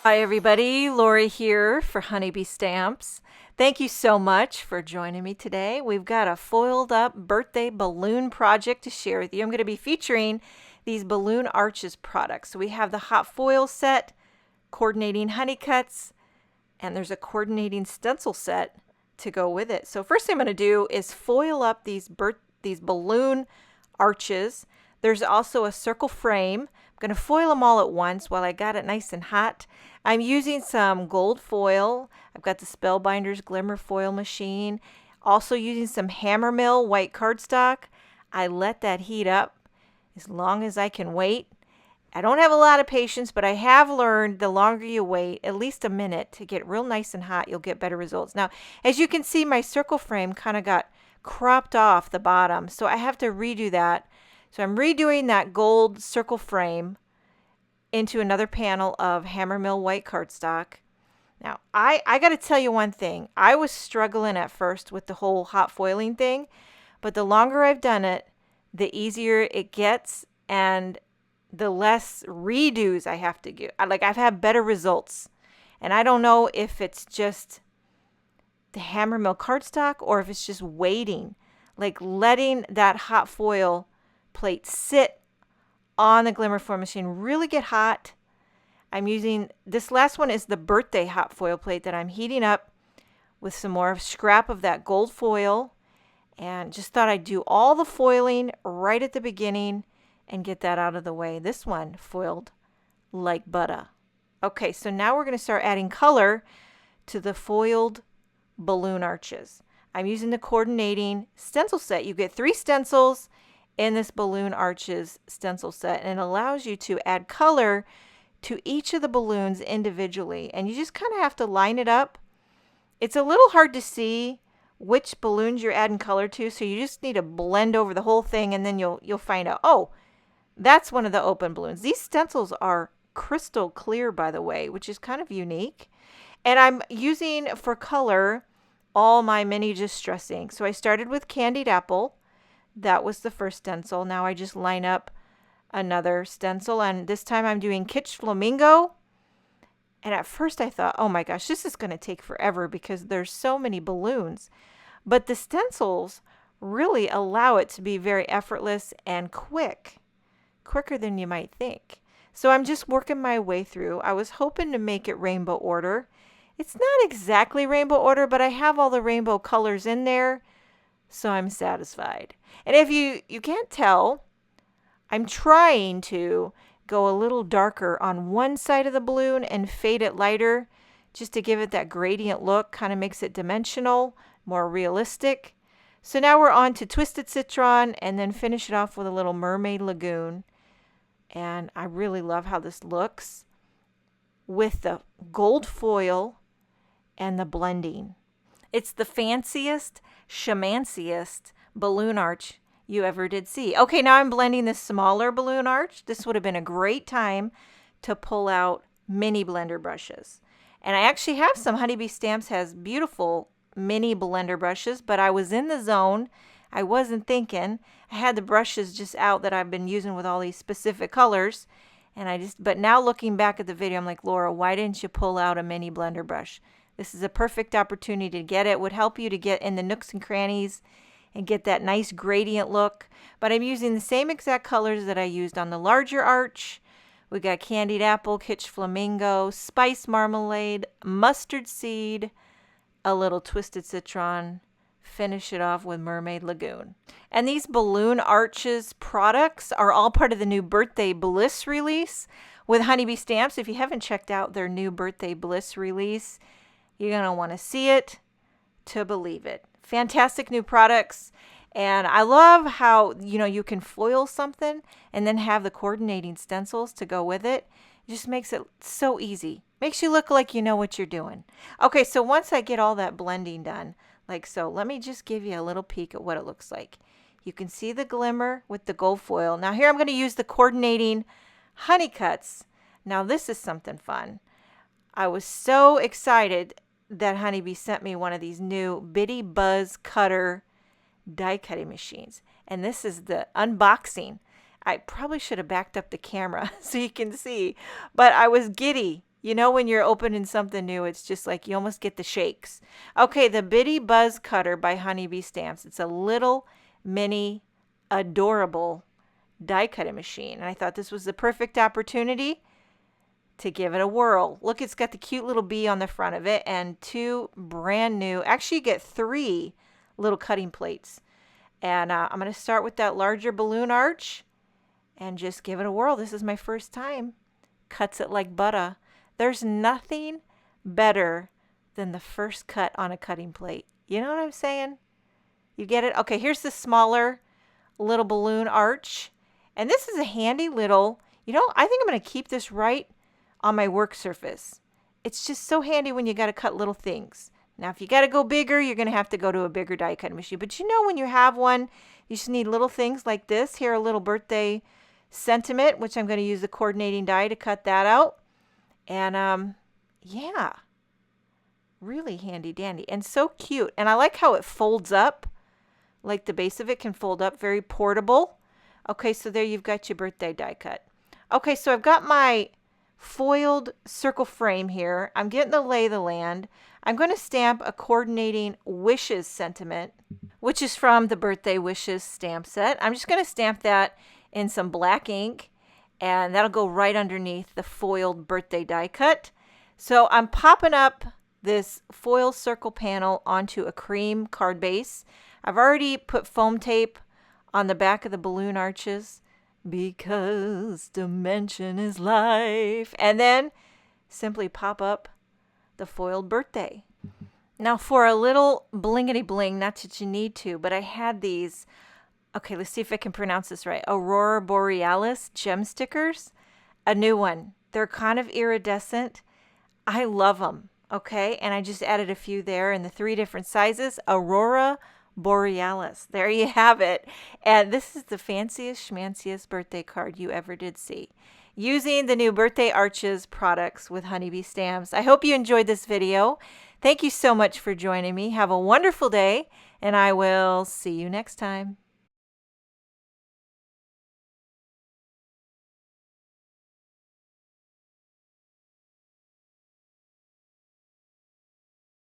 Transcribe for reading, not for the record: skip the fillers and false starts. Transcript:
Hi everybody, Lori here for Honeybee Stamps. Thank you so much for joining me today. We've got a foiled up birthday balloon project to share with you. I'm going to be featuring these balloon arches products. So we have the hot foil set, coordinating honey cuts, and there's a coordinating stencil set to go with it. So first thing I'm going to do is foil up these balloon arches. There's also a circle frame. I'm going to foil them all at once while I got it nice and hot. I'm using some gold foil. I've got the Spellbinders Glimmer foil machine. Also using some Hammermill white cardstock. I let that heat up as long as I can wait. I don't have a lot of patience, but I have learned the longer you wait, at least a minute, to get real nice and hot, you'll get better results. Now, as you can see, my circle frame kind of got cropped off the bottom, so I have to redo that. So I'm redoing that gold circle frame into another panel of Hammermill white cardstock. Now, I got to tell you one thing. I was struggling at first with the whole hot foiling thing, but the longer I've done it, the easier it gets and the less redos I have to do. I've had better results. And I don't know if it's just the Hammermill cardstock or if it's just waiting, like letting that hot foil plate sit on the Glimmer foil machine, really get hot. I'm using, this last one is the birthday hot foil plate that I'm heating up with some more scrap of that gold foil, and just thought I'd do all the foiling right at the beginning and get that out of the way. This one foiled like butter. Okay, so now we're going to start adding color to the foiled balloon arches. I'm using the coordinating stencil set. You get 3 stencils in this balloon arches stencil set, and it allows you to add color to each of the balloons individually, and you just kind of have to line it up. It's a little hard to see which balloons you're adding color to, so you just need to blend over the whole thing, and then you'll find out, oh, that's one of the open balloons. These stencils are crystal clear, by the way, which is kind of unique. And I'm using for color all my mini distress ink. So I started with Candied Apple. That was the first stencil. Now I just line up another stencil, and this time I'm doing Kitsch Flamingo. And at first I thought, oh my gosh, this is going to take forever because there's so many balloons. But the stencils really allow it to be very effortless and quicker than you might think. So I'm just working my way through. I was hoping to make it rainbow order. It's not exactly rainbow order, but I have all the rainbow colors in there, so I'm satisfied. And if you can't tell, I'm trying to go a little darker on one side of the balloon and fade it lighter just to give it that gradient look, kind of makes it dimensional, more realistic. So now we're on to Twisted Citron and then finish it off with a little Mermaid Lagoon. And I really love how this looks with the gold foil and the blending. It's the fanciest, shamanciest balloon arch you ever did see. Okay, now I'm blending this smaller balloon arch. This would have been a great time to pull out mini blender brushes. And I actually have some. Honeybee Stamps has beautiful mini blender brushes, but I was in the zone. I wasn't thinking. I had the brushes just out that I've been using with all these specific colors. But now looking back at the video, I'm like, Laura, why didn't you pull out a mini blender brush? This is a perfect opportunity to get it. It would help you to get in the nooks and crannies and get that nice gradient look. But I'm using the same exact colors that I used on the larger arch. We got Candied Apple, Kitsch Flamingo, Spice Marmalade, Mustard Seed, a little Twisted Citron. Finish it off with Mermaid Lagoon. And these balloon arches products are all part of the new Birthday Bliss release with Honeybee Stamps. If you haven't checked out their new Birthday Bliss release, you're going to want to see it to believe it. Fantastic new products. And I love how, you can foil something and then have the coordinating stencils to go with it. It just makes it so easy. Makes you look like you know what you're doing. Okay, so once I get all that blending done, like so, let me just give you a little peek at what it looks like. You can see the glimmer with the gold foil. Now here I'm going to use the coordinating honey cuts. Now this is something fun. I was so excited that Honeybee sent me one of these new Bitty Buzz Cutter die cutting machines. And this is the unboxing. I probably should have backed up the camera so you can see, but I was giddy You know, when you're opening something new, it's just like you almost get the shakes. Okay, the Bitty Buzz Cutter by Honeybee Stamps. It's a little mini adorable die cutting machine. And I thought this was the perfect opportunity to give it a whirl. Look, it's got the cute little bee on the front of it and two brand new, actually you get 3 little cutting plates. And I'm going to start with that larger balloon arch and just give it a whirl. This is my first time. Cuts it like butter. There's nothing better than the first cut on a cutting plate. You know what I'm saying? You get it? Okay, here's the smaller little balloon arch. And this is a handy little, you know, I think I'm going to keep this right on my work surface. It's just so handy when you got to cut little things. Now, if you got to go bigger, you're going to have to go to a bigger die cutting machine. But you know, when you have one, you just need little things like this. Here, a little birthday sentiment, which I'm going to use the coordinating die to cut that out. And yeah, really handy dandy and so cute. And I like how it folds up, like the base of it can fold up, very portable. Okay, so there you've got your birthday die cut. Okay, so I've got my foiled circle frame here. I'm getting the lay of the land. I'm going to stamp a coordinating wishes sentiment, which is from the Birthday Wishes stamp set. I'm just going to stamp that in some black ink, and that'll go right underneath the foiled birthday die cut. So I'm popping up this foil circle panel onto a cream card base. I've already put foam tape on the back of the balloon arches because dimension is life. And then simply pop up the foiled birthday. Now for a little blingity bling, not that you need to, but I had these, okay, let's see if I can pronounce this right. Aurora Borealis gem stickers, a new one. They're kind of iridescent. I love them, okay? And I just added a few there in the 3 different sizes. Aurora Borealis. There you have it. And this is the fanciest, schmanciest birthday card you ever did see, using the new Birthday Arches products with Honeybee Stamps. I hope you enjoyed this video. Thank you so much for joining me. Have a wonderful day, and I will see you next time.